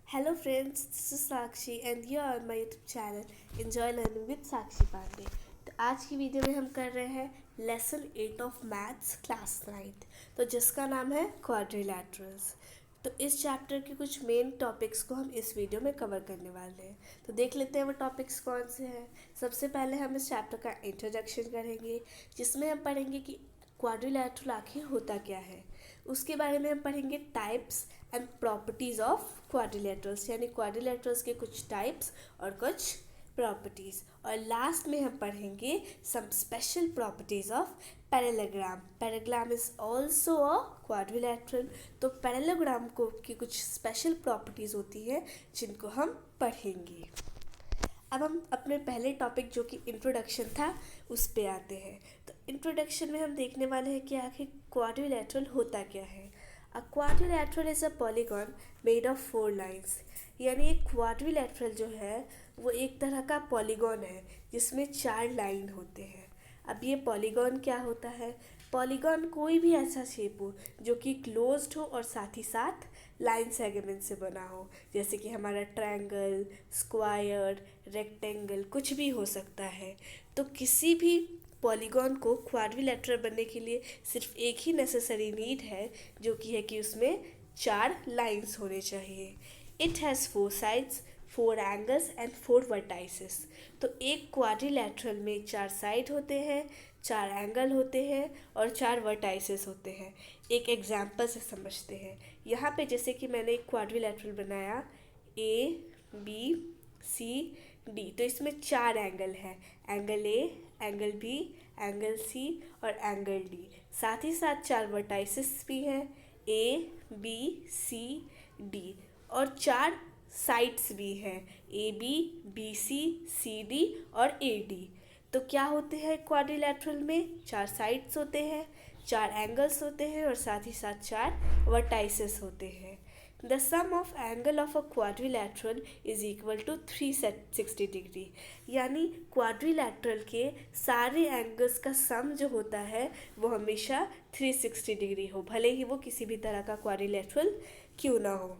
Hello friends, this is Sakshi and you are on my YouTube channel Enjoy Learning with Sakshi Pandey. तो आज की video में हम कर रहे हैं lesson 8 of maths class 9th, तो जिसका नाम है क्वाड्रिलैटरल्स। तो इस चैप्टर के कुछ मेन टॉपिक्स को हम इस वीडियो में कवर करने वाले हैं। तो देख लेते हैं वो टॉपिक्स कौन से हैं। सबसे पहले हम इस चैप्टर का इंट्रोडक्शन करेंगे, जिसमें हम पढ़ेंगे कि क्वाड्रिलैटरल आखिर होता क्या है। उसके बारे में हम पढ़ेंगे टाइप्स एंड प्रॉपर्टीज़ ऑफ क्वाड्रिलैटरल्स, यानी क्वाड्रिलैटरल्स के कुछ टाइप्स और कुछ प्रॉपर्टीज़। और लास्ट में हम पढ़ेंगे some special properties of parallelogram. Parallelogram is also a quadrilateral. तो पैरेललोग्राम को की कुछ स्पेशल प्रॉपर्टीज़ होती हैं जिनको हम पढ़ेंगे। अब हम अपने पहले टॉपिक जो कि इंट्रोडक्शन था उस पे आते हैं। तो इंट्रोडक्शन में हम देखने वाले हैं कि आखिर क्वाड्रिलैटरल होता क्या है। A quadrilateral is a polygon made of 4 lines, यानी एक क्वाड्रिलैटरल जो है वो एक तरह का पॉलीगॉन है जिसमें 4 लाइन होते हैं। अब ये पॉलीगॉन क्या होता है? पॉलीगॉन कोई भी ऐसा शेप हो जो कि क्लोज्ड हो और साथ ही साथ लाइन सेगमेंट से बना हो, जैसे कि हमारा ट्रायंगल, स्क्वायर, रेक्टेंगल कुछ भी हो सकता है। तो किसी भी पॉलीगॉन को क्वाड्रिलैटरल बनने के लिए सिर्फ एक ही नेसेसरी नीड है, जो कि है कि उसमें 4 लाइंस होने चाहिए। It has 4 sides, 4 angles and 4 vertices. तो एक क्वाड्रिलैटरल में 4 साइड होते हैं, 4 एंगल होते हैं और 4 वर्टाइसेस होते हैं। एक एग्जाम्पल से समझते हैं। यहाँ पे जैसे कि मैंने एक क्वाड्रिलैटरल बनाया ABCD, तो इसमें 4 एंगल हैं, angle A, angle B, angle C और एंगल डी। साथ ही साथ 4 वर्टाइसेस भी हैं, ABCD, और 4 साइड्स भी हैं, AB, BC, CD और AD। तो क्या होते हैं क्वाड्रिलैटरल में? 4 साइड्स होते हैं, 4 एंगल्स होते हैं और साथ ही साथ 4 वर्टाइसेस होते हैं। The sum of angle of a quadrilateral is equal to 360 degree, यानी क्वाड्रिलैटरल के सारे एंगल्स का सम जो होता है वो हमेशा 360 डिग्री हो, भले ही वो किसी भी तरह का क्वाड्रिलैटरल क्यों ना हो।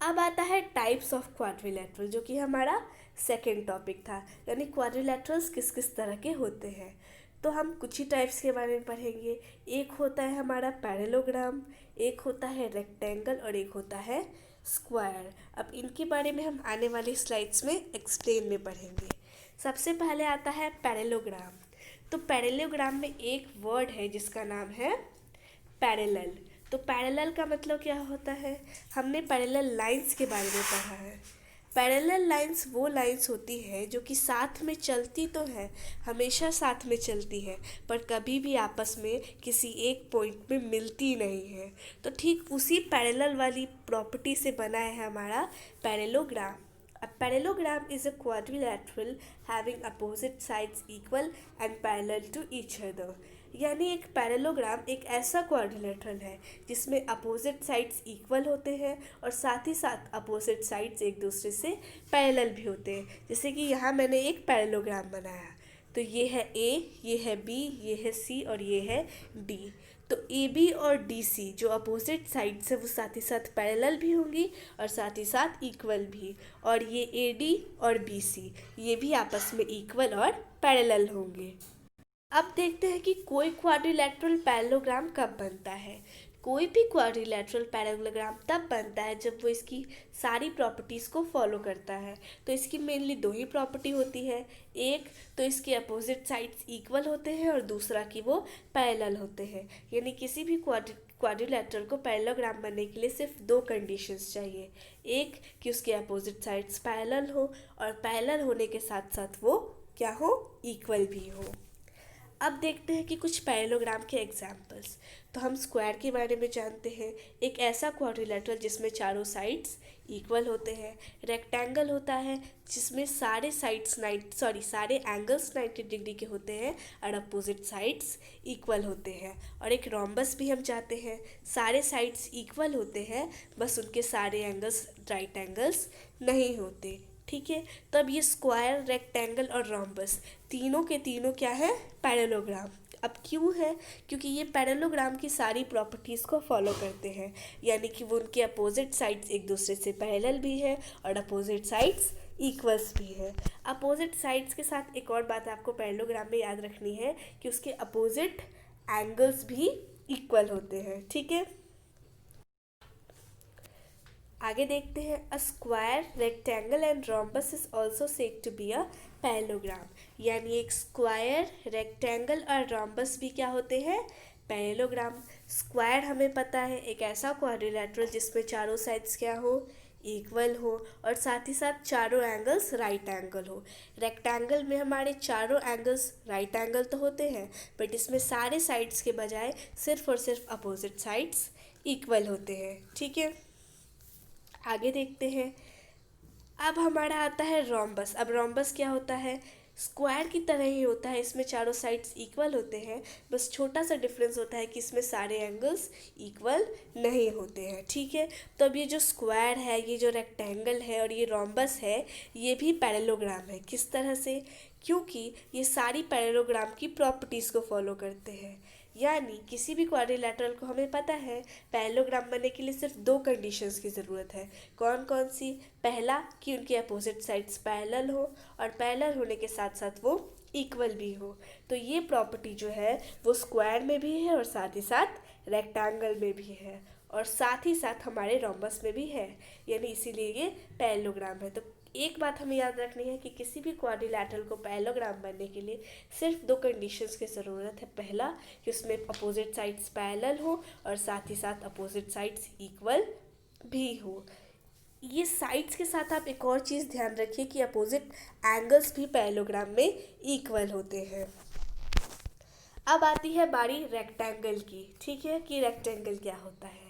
अब आता है टाइप्स ऑफ क्वाड्रिलैटरल, जो कि हमारा सेकेंड टॉपिक था, यानी क्वाड्रिलैटरल्स किस किस तरह के होते हैं। तो हम कुछ ही टाइप्स के बारे में पढ़ेंगे। एक होता है हमारा पैरेललोग्राम, एक होता है रेक्टेंगल और एक होता है स्क्वायर। अब इनके बारे में हम आने वाली स्लाइड्स में एक्सप्लेन में पढ़ेंगे। सबसे पहले आता है पैरेललोग्राम। तो पैरेललोग्राम में एक वर्ड है जिसका नाम है पैरेलल। तो पैरेलल का मतलब क्या होता है? हमने पैरेलल लाइंस के बारे में पढ़ा है। पैरेलल लाइंस वो लाइंस होती है जो कि साथ में चलती तो है, हमेशा साथ में चलती है, पर कभी भी आपस में किसी एक पॉइंट में मिलती नहीं है। तो ठीक उसी पैरेलल वाली प्रॉपर्टी से बना है हमारा parallelogram. A parallelogram is a quadrilateral having opposite sides equal and parallel to each other। यानी एक पैरेललोग्राम एक ऐसा क्वाड्रिलेटरल है जिसमें अपोजिट साइड्स इक्वल होते हैं और साथ ही साथ अपोजिट साइड्स एक दूसरे से पैरेलल भी होते हैं। जैसे कि यहाँ मैंने एक पैरेललोग्राम बनाया, तो ये है A, ये है B, ये है C और ये है D। तो AB और DC जो अपोजिट साइड्स है वो साथ ही साथ पैरेलल भी होंगी और साथ ही साथ इक्वल भी, और ये AD और BC ये भी आपस में इक्वल और पैरेलल होंगे। अब देखते हैं कि कोई क्वाड्रिलैटरल पैरेललोग्राम कब बनता है। कोई भी क्वाड्रिलैटरल पैरेललोग्राम तब बनता है जब वो इसकी सारी प्रॉपर्टीज़ को फॉलो करता है। तो इसकी मेनली 2 ही प्रॉपर्टी होती है। एक तो इसके अपोजिट साइड्स इक्वल होते हैं और दूसरा कि वो पैरेलल होते हैं। यानी किसी भी क्वाड्रिलैटरल को पैरेललोग्राम बनने के लिए सिर्फ 2 कंडीशंस चाहिए। एक कि उसके अपोजिट साइड्स पैरेलल हो और पैरेलल होने के साथ साथ वो क्या हो? इक्वल भी हो। अब देखते हैं कि कुछ पैरेललोग्राम के एग्जाम्पल्स। तो हम स्क्वायर के बारे में जानते हैं, एक ऐसा क्वाड्रिलैटरल जिसमें चारों साइड्स इक्वल होते हैं। रेक्टेंगल होता है जिसमें सारे सारे एंगल्स 90 डिग्री के होते हैं और अपोजिट साइड्स इक्वल होते हैं। और एक रोम्बस भी हम चाहते हैं, सारे साइड्स इक्वल होते हैं, बस उनके सारे एंगल्स राइट एंगल्स नहीं होते। ठीक है। तो अब ये स्क्वायर, रेक्टेंगल और रोम्बस तीनों के तीनों क्या है, पैरेललोग्राम। अब क्यों है, क्योंकि ये पैरेललोग्राम की सारी प्रॉपर्टीज़ को फॉलो करते हैं, यानी कि वो उनके अपोजिट साइड्स एक दूसरे से पैरेलल भी है और अपोजिट साइड्स इक्वल्स भी है। अपोजिट साइड्स के साथ एक और बात आपको पैरेललोग्राम में याद रखनी है कि उसके अपोजिट एंगल्स भी इक्वल होते हैं, ठीक है। आगे देखते हैं, a square, rectangle and rhombus is also said to be a parallelogram. यानी एक स्क्वायर, रेक्टेंगल और रोम्बस भी क्या होते हैं, पैरेललोग्राम। स्क्वायर हमें पता है एक ऐसा क्वाड्रिलेटरल जिसमें चारों साइड्स क्या हो, इक्वल हो और साथ ही साथ चारों एंगल्स राइट एंगल हो। रेक्टेंगल में हमारे चारों एंगल्स राइट एंगल तो होते हैं, बट इसमें सारे साइड्स के बजाय सिर्फ और सिर्फ अपोजिट साइड्स इक्वल होते हैं, ठीक है। आगे देखते हैं, अब हमारा आता है रोम्बस। अब रोम्बस क्या होता है, स्क्वायर की तरह ही होता है, इसमें चारों साइड्स इक्वल होते हैं, बस छोटा सा डिफरेंस होता है कि इसमें सारे एंगल्स इक्वल नहीं होते हैं, ठीक है। तो अब ये जो स्क्वायर है, ये जो रेक्टेंगल है और ये रोम्बस है, ये भी पैरेललोग्राम है। किस तरह से, क्योंकि ये सारी पैरेललोग्राम की प्रॉपर्टीज़ को फॉलो करते हैं। यानी किसी भी क्वाड्रिलेटरल को हमें पता है पैरेललोग्राम बनने के लिए सिर्फ दो कंडीशंस की ज़रूरत है। कौन कौन सी, पहला कि उनके अपोजिट साइड्स पैरेलल हो और पैरेलल होने के साथ साथ वो इक्वल भी हो। तो ये प्रॉपर्टी जो है वो स्क्वायर में भी है और साथ ही साथ रेक्टेंगल में भी है और साथ ही साथ हमारे रोम्बस में भी है, यानी इसीलिए ये पैरेललोग्राम है। तो एक बात हमें याद रखनी है कि किसी भी क्वाड्रिलेटरल को पैरेललोग्राम बनने के लिए सिर्फ दो कंडीशंस की ज़रूरत है। पहला कि उसमें अपोजिट साइड्स पैरेलल हो और साथ ही साथ अपोजिट साइड्स इक्वल भी हो। ये साइड्स के साथ आप एक और चीज़ ध्यान रखिए कि अपोजिट एंगल्स भी पैरेललोग्राम में इक्वल होते हैं। अब आती है बारी रेक्टेंगल की, ठीक है, कि रेक्टेंगल क्या होता है।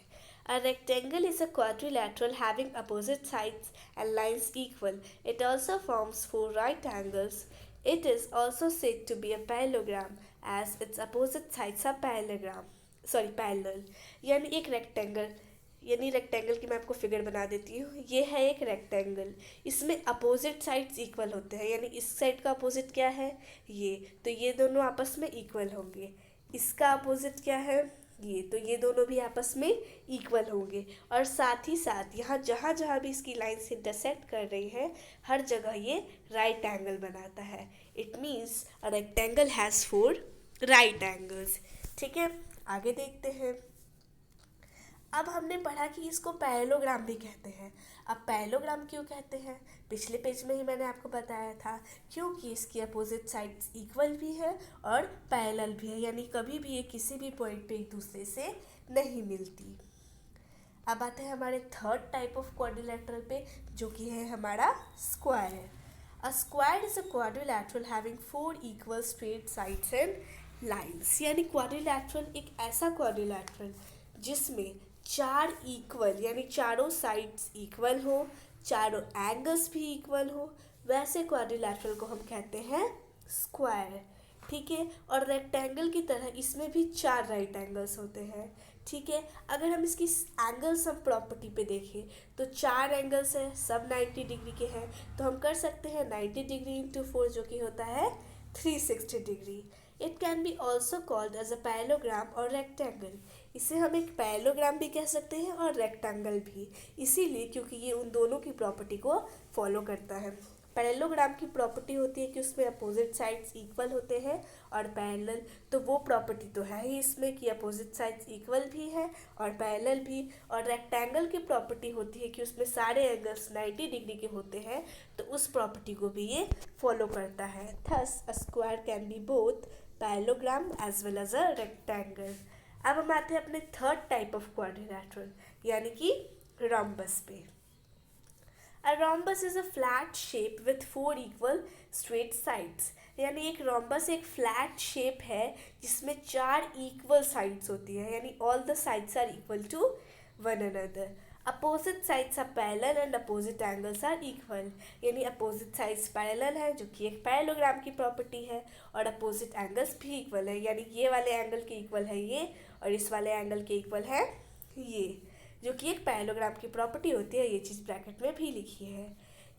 A rectangle is a quadrilateral having opposite sides and lines equal. It also forms four right angles. It is also said to be a parallelogram as its opposite sides are parallel. यानी एक rectangle, यानी rectangle की मैं आपको figure बना देती हूँ। ये है एक रेक्टेंगल, इसमें अपोजिट साइड्स इक्वल होते हैं, यानी इस साइड का अपोजिट क्या है, ये, तो ये दोनों आपस में इक्वल होंगे। इसका अपोजिट क्या है, ये, तो ये दोनों भी आपस में इक्वल होंगे और साथ ही साथ यहाँ जहाँ जहाँ भी इसकी लाइन्स इंटरसेक्ट कर रही हैं हर जगह ये राइट एंगल बनाता है। It means a rectangle has four right angles, ठीक है। आगे देखते हैं, अब हमने पढ़ा कि इसको पैरेललोग्राम भी कहते हैं। अब पैरेललोग्राम क्यों कहते हैं, पिछले पेज में ही मैंने आपको बताया था, क्योंकि इसकी अपोजिट साइड्स इक्वल भी है और पैरेलल भी है, यानी कभी भी ये किसी भी पॉइंट पे एक दूसरे से नहीं मिलती। अब आते हैं हमारे थर्ड टाइप ऑफ क्वाड्रिलेटरल पे, जो कि है हमारा square. A square is a quadrilateral having four equal straight sides and lines. यानी क्वाड्रिलेटरल एक ऐसा क्वाड्रिलेटरल जिसमें चार इक्वल, यानी चारों साइड्स इक्वल हो, चारों एंगल्स भी इक्वल हो, वैसे क्वाड्रिलेटरल को हम कहते हैं स्क्वायर, ठीक है। और रेक्टेंगल की तरह इसमें भी चार राइट एंगल्स होते हैं, ठीक है। अगर हम इसकी एंगल सम प्रॉपर्टी पे देखें तो चार एंगल्स हैं, सब 90 डिग्री के हैं, तो हम कर सकते हैं 90 डिग्री इंटू 4 जो कि होता है 360 degree. It can be also called as a parallelogram और रेक्टेंगल। इसे हम एक पैरेललोग्राम भी कह सकते हैं और रेक्टेंगल भी, इसीलिए क्योंकि ये उन दोनों की प्रॉपर्टी को फॉलो करता है। पैरेललोग्राम की प्रॉपर्टी होती है कि उसमें अपोजिट साइड्स इक्वल होते हैं और पैरेलल, तो वो प्रॉपर्टी तो है ही इसमें कि अपोजिट साइड्स इक्वल भी है और पैरेलल भी। और रेक्टेंगल की प्रॉपर्टी होती है कि उसमें सारे एंगल्स 90 डिग्री के होते हैं, तो उस प्रॉपर्टी को भी ये फॉलो करता है। Thus a square can be both parallelogram as well as a rectangle. अब हम आते हैं अपने थर्ड टाइप ऑफ क्वाड्रिलेटरल, यानी कि रोम्बस पे। A rhombus is a flat shape with four equal straight sides. यानी एक रोम्बस एक फ्लैट शेप है जिसमें चार इक्वल साइड्स होती है, यानी all the sides are equal to one another. Opposite sides are parallel and opposite angles are equal. यानी अपोजिट साइड्स पैरेलल है जो कि एक पैरेललोग्राम की प्रॉपर्टी है और अपोजिट एंगल्स भी इक्वल है, यानी ये वाले एंगल के इक्वल है ये और इस वाले एंगल के इक्वल है ये, जो कि एक पैरेललोग्राम की प्रॉपर्टी होती है। ये चीज़ ब्रैकेट में भी लिखी है।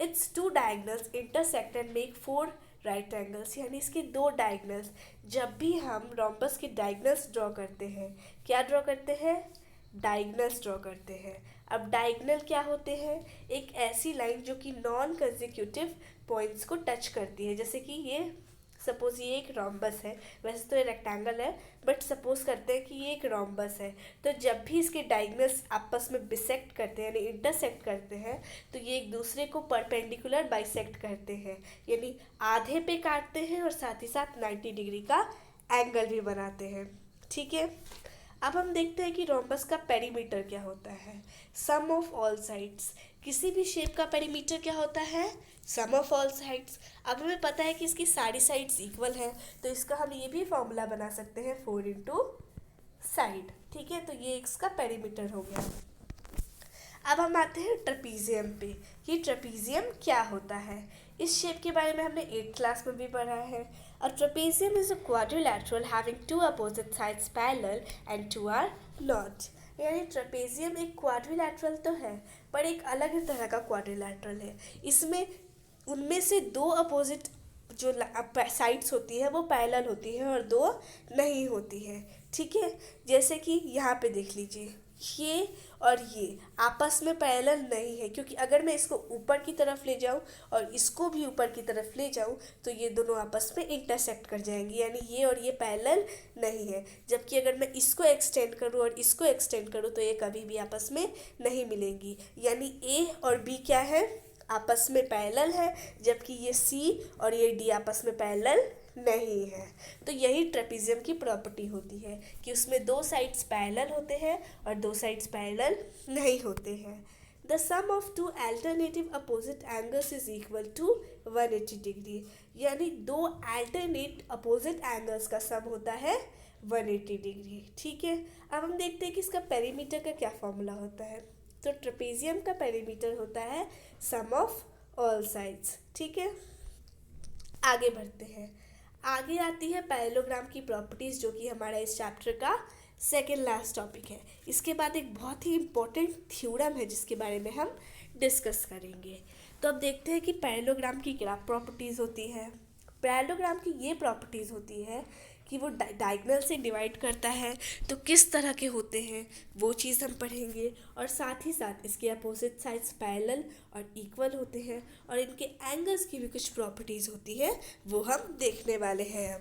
Its two diagonals intersect and make four right angles, यानी इसके दो डायगनल्स, जब भी हम रोम्बस के डायगनल्स ड्रॉ करते हैं, क्या ड्रॉ करते हैं, डायगनल्स ड्रॉ करते हैं। अब डायगनल क्या होते हैं, एक ऐसी लाइन जो कि नॉन कंसेक्यूटिव पॉइंट्स को टच करती है, जैसे कि ये सपोज ये एक रोम्बस है, वैसे तो ये रेक्टेंगल है बट सपोज करते हैं कि ये एक रोम्बस है, तो जब भी इसके डायगनल्स आपस में बिसेक्ट करते हैं यानी इंटरसेक्ट करते हैं, तो ये एक दूसरे को परपेंडिकुलर बाइसेक्ट करते हैं, यानी आधे पे काटते हैं और साथ ही साथ 90 डिग्री का एंगल भी बनाते हैं। ठीक है, अब हम देखते हैं कि रोम्बस का पेरीमीटर क्या होता है, सम ऑफ ऑल साइड्स। किसी भी शेप का पेरीमीटर क्या होता है, सम ऑफ ऑल साइड्स। अब हमें पता है कि इसकी सारी साइड्स इक्वल है, तो इसका हम ये भी फॉर्मूला बना सकते हैं 4 इंटू साइड। ठीक है, तो ये इसका पेरीमीटर हो गया। अब हम आते हैं ट्रेपीजियम पे, कि ट्रेपीजियम क्या होता है। इस शेप के बारे में हमने 8th क्लास में भी पढ़ा है। A trapezium is a quadrilateral having two opposite sides parallel and two are not. यानी ट्रेपीजियम एक क्वाड्रिलैटरल तो है पर एक अलग ही तरह का क्वाड्रिलैटरल है। इसमें उनमें से दो अपोजिट जो साइड्स होती है वो पैरेलल होती है और दो नहीं होती है। ठीक है, जैसे कि यहाँ पे देख लीजिए, ये और ये आपस में पैरेलल नहीं है, क्योंकि अगर मैं इसको ऊपर की तरफ ले जाऊं और इसको भी ऊपर की तरफ ले जाऊं तो ये दोनों आपस में इंटरसेक्ट कर जाएंगी, यानी ये और ये पैरेलल नहीं है। जबकि अगर मैं इसको एक्सटेंड करूं और इसको एक्सटेंड करूं तो ये कभी भी आपस में नहीं मिलेंगी, यानी ए और बी क्या है, आपस में पैरेलल है, जबकि ये सी और ये डी आपस में पैरेलल नहीं है। तो यही ट्रेपीजियम की प्रॉपर्टी होती है कि उसमें दो साइड्स पैरेलल होते हैं और दो साइड्स पैरेलल नहीं होते हैं। The sum of two alternative opposite angles is equal to 180 degree, यानी दो अल्टरनेट अपोजिट एंगल्स का सम होता है 180 डिग्री। ठीक है, अब हम देखते हैं कि इसका पेरीमीटर का क्या फॉर्मूला होता है। तो ट्रेपीजियम का पेरीमीटर होता है सम ऑफ ऑल साइड्स। ठीक है, आगे बढ़ते हैं। आगे आती है पैरेललोग्राम की प्रॉपर्टीज़, जो कि हमारा इस चैप्टर का सेकेंड लास्ट टॉपिक है। इसके बाद एक बहुत ही इम्पोर्टेंट थ्योरम है जिसके बारे में हम डिस्कस करेंगे। तो अब देखते हैं कि पैरेललोग्राम की क्या प्रॉपर्टीज़ होती है। पैरेललोग्राम की ये प्रॉपर्टीज़ होती है कि वो डायगोनल से डिवाइड करता है, तो किस तरह के होते हैं वो चीज़ हम पढ़ेंगे, और साथ ही साथ इसके अपोजिट साइड्स पैरेलल और इक्वल होते हैं, और इनके एंगल्स की भी कुछ प्रॉपर्टीज़ होती है वो हम देखने वाले हैं।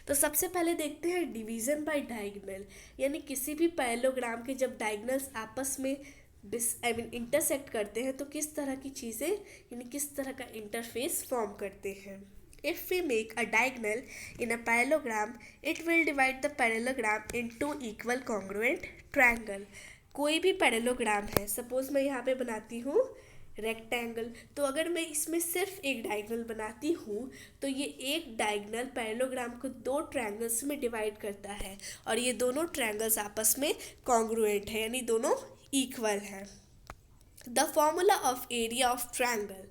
तो सबसे पहले देखते हैं डिवीज़न बाय डायगोनल, यानी किसी भी पैरेललोग्राम के जब डायगोनल्स आपस में इंटरसेक्ट करते हैं तो किस तरह की चीज़ें, यानी किस तरह का इंटरफेस फॉर्म करते हैं। If we make a diagonal in a parallelogram, it will divide the parallelogram into equal congruent triangle. कोई भी पैरेललोग्राम है, सपोज मैं यहाँ पे बनाती हूँ रेक्टेंगल, तो अगर मैं इसमें सिर्फ एक डायगोनल बनाती हूँ तो ये एक डायगोनल पैरेललोग्राम को दो ट्रायंगल्स में डिवाइड करता है, और ये दोनों ट्रायंगल्स आपस में कॉन्ग्रुएंट है, यानी दोनों इक्वल है। The formula of area of triangle.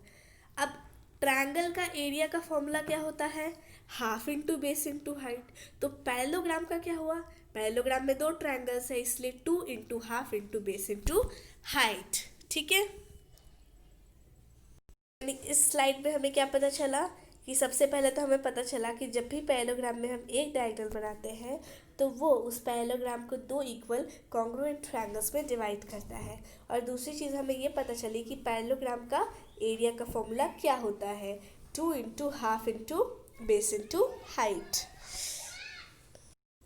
अब ट्रायंगल का एरिया का फॉर्मूला क्या होता है, half into base into height. तो पैरेललोग्राम का क्या हुआ, पैरेललोग्राम में दो ट्रायंगल्स है इसलिए 2 into half into base into height. ठीक है, इस स्लाइड में हमें क्या पता चला कि सबसे पहले तो हमें पता चला कि जब भी पैरेललोग्राम में हम एक डायगोनल बनाते हैं तो वो उस पैरेललोग्राम को दो इक्वल कॉन्ग्रुएंट ट्रायंगल्स में डिवाइड करता है, और दूसरी चीज़ हमें ये पता चली कि पैरेललोग्राम का एरिया का फॉर्मूला क्या होता है, 2 into half into base into height.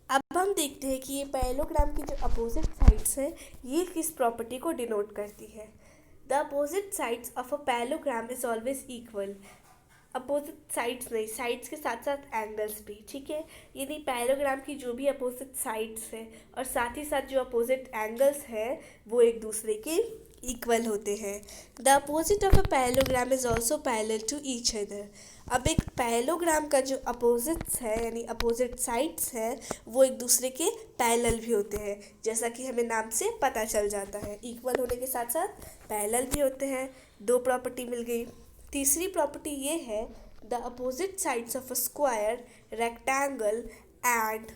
अब हम देखते हैं कि ये पैरेललोग्राम की जो अपोजिट साइड्स है ये किस प्रॉपर्टी को डिनोट करती है। The opposite sides of a parallelogram is always equal. Opposite sides नहीं, साइड्स के साथ साथ एंगल्स भी। ठीक है, यानी पैरेललोग्राम की जो भी अपोजिट साइड्स है और साथ ही साथ जो अपोजिट एंगल्स है वो एक दूसरे के इक्वल होते हैं। The opposite of a parallelogram is also parallel to each other. अब एक पैरेललोग्राम का जो अपोजिट्स है यानी अपोजिट साइड्स है वो एक दूसरे के पैरेलल भी होते हैं, जैसा कि हमें नाम से पता चल जाता है, इक्वल होने के साथ साथ पैरेलल भी होते हैं। दो प्रॉपर्टी मिल गई। तीसरी प्रॉपर्टी ये है, the opposite sides of a square, rectangle and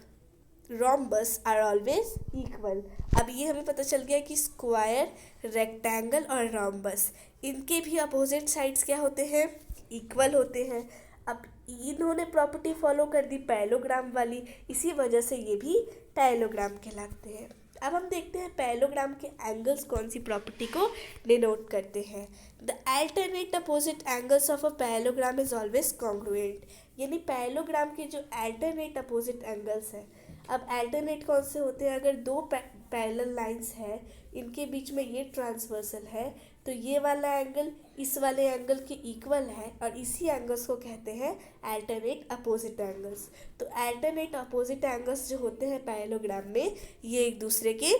rhombus are always equal. अब ये हमें पता चल गया कि स्क्वायर, रेक्टेंगल और रोम्बस इनके भी अपोजिट साइड्स क्या होते हैं, इक्वल होते हैं। अब इन्होंने प्रॉपर्टी फॉलो कर दी पैरेललोग्राम वाली, इसी वजह से ये भी पैरेललोग्राम कहलाते हैं। अब हम देखते हैं पैरेललोग्राम के एंगल्स कौन सी प्रॉपर्टी को डिनोट करते हैं। The alternate opposite angles of a parallelogram is always congruent, यानी पैरेललोग्राम के जो अल्टरनेट अपोजिट एंगल्स हैं, अब अल्टरनेट कौन से होते हैं, अगर दो पैरेलल लाइंस है, इनके बीच में ये ट्रांसवर्सल है, तो ये वाला एंगल इस वाले एंगल के इक्वल है और इसी एंगल्स को कहते हैं अल्टरनेट अपोजिट एंगल्स। तो अल्टरनेट अपोजिट एंगल्स जो होते हैं पैरेललोग्राम में, ये एक दूसरे के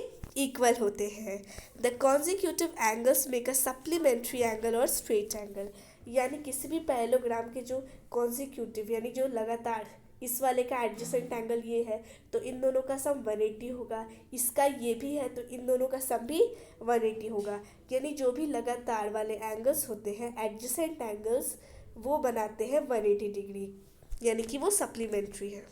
इक्वल होते हैं। The consecutive angles make a supplementary angle और स्ट्रेट एंगल, यानी किसी भी पैरेललोग्राम के जो कॉन्जिक्यूटिव यानी जो लगातार, इस वाले का एडजेसेंट एंगल ये है तो इन दोनों का सम 180 होगा, इसका ये भी है तो इन दोनों का सम भी 180 होगा। यानी जो भी लगातार वाले एंगल्स होते हैं एडजेसेंट एंगल्स, वो बनाते हैं 180 डिग्री, यानी कि वो सप्लीमेंट्री है।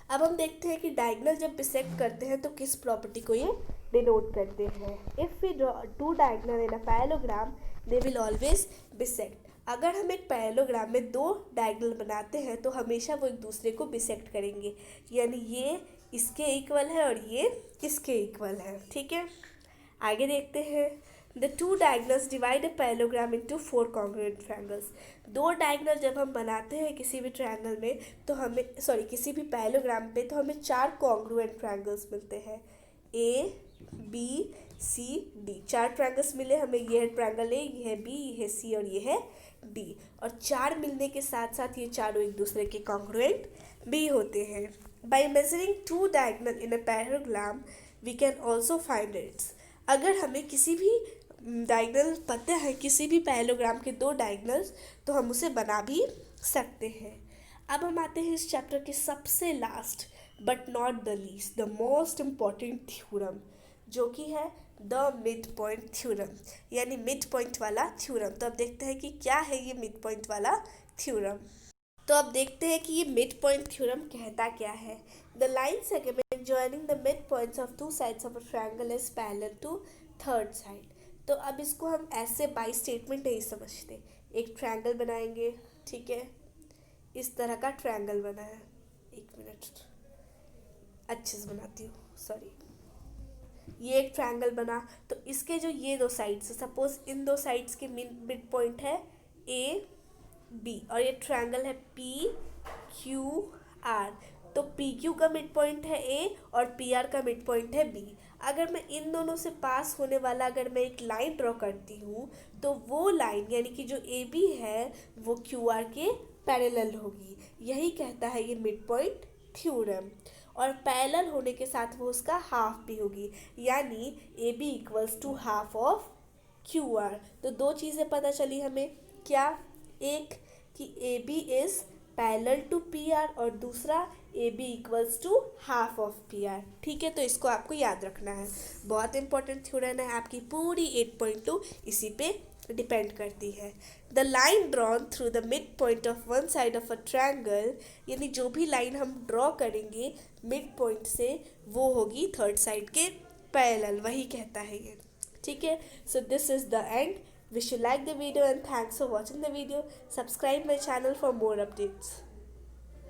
अब हम देखते हैं कि डायगोनल जब बिसेक्ट करते हैं तो किस प्रॉपर्टी को ये डिनोट करते हैं। If we draw two diagonal in a parallelogram they will always bisect. अगर हम एक पैरेललोग्राम में दो डायगोनल बनाते हैं तो हमेशा वो एक दूसरे को बिसेक्ट करेंगे, यानी ये इसके इक्वल है और ये इसके इक्वल है। ठीक है, आगे देखते हैं। The two diagonals divide a parallelogram into 4 congruent triangles. दो डायगोनल जब हम बनाते हैं किसी भी ट्रायंगल में तो हमें किसी भी पैरेललोग्राम पे, तो हमें 4 कॉन्ग्रुएंट ट्रायंगल्स मिलते हैं। A B C D, 4 triangles मिले हमें, ये है ट्रायंगल ए, ये है बी, ये है सी और ये है डी। और 4 मिलने के साथ साथ ये चारों एक दूसरे के कॉन्ग्रुएंट भी होते हैं। By measuring 2 diagonal in a parallelogram we can also find its. अगर हमें किसी भी डायगोनल पता है, किसी भी पैरेललोग्राम के 2 डायगोनल्स, तो हम उसे बना भी सकते हैं। अब हम आते हैं इस चैप्टर के सबसे last but not the least, the most important theorem, जो कि है द मिड पॉइंट थ्योरम, यानी मिड पॉइंट वाला थ्योरम। तो अब देखते हैं कि क्या है ये मिड पॉइंट वाला थ्योरम। तो अब देखते हैं कि ये मिड पॉइंट थ्योरम कहता क्या है। The line segment joining the mid points of 2 sides of a triangle is parallel to third side. तो अब इसको हम ऐसे बाई स्टेटमेंट नहीं समझते। एक ट्रायंगल बनाएंगे, ठीक है, इस तरह का ट्रायंगल बना है, एक मिनट अच्छे से बनाती हूँ, सॉरी, ये एक ट्रायंगल बना, तो इसके जो ये 2 साइड्स, सपोज इन 2 साइड्स के मिड पॉइंट है ए बी और ये ट्रायंगल है पी क्यू आर, तो पी क्यू का मिड पॉइंट है ए और पी आर का मिड पॉइंट है बी। अगर मैं इन दोनों से पास होने वाला अगर मैं एक लाइन ड्रॉ करती हूँ तो वो लाइन यानी कि जो ए बी है वो क्यू आर के पैरेलल होगी, यही कहता है ये मिड पॉइंट थ्योरम। और पैरेलल होने के साथ वो उसका हाफ भी होगी, यानी A B equals to half of Q R. तो 2 चीज़ें पता चली हमें, क्या, एक कि A B is parallel to P R और दूसरा A B equals to half of P R. ठीक है, तो इसको आपको याद रखना है, बहुत इंपॉर्टेंट थ्योरम है, आपकी पूरी 8.2 इसी पे डिपेंड करती है। The line drawn through the mid point of one side of a triangle, यानी जो भी लाइन हम ड्रॉ करेंगे मिड पॉइंट से वो होगी थर्ड साइड के पैरेलल, वही कहता है ये। ठीक है, so this is the end. Wish you like the video and thanks for watching the video. Subscribe my channel for more updates.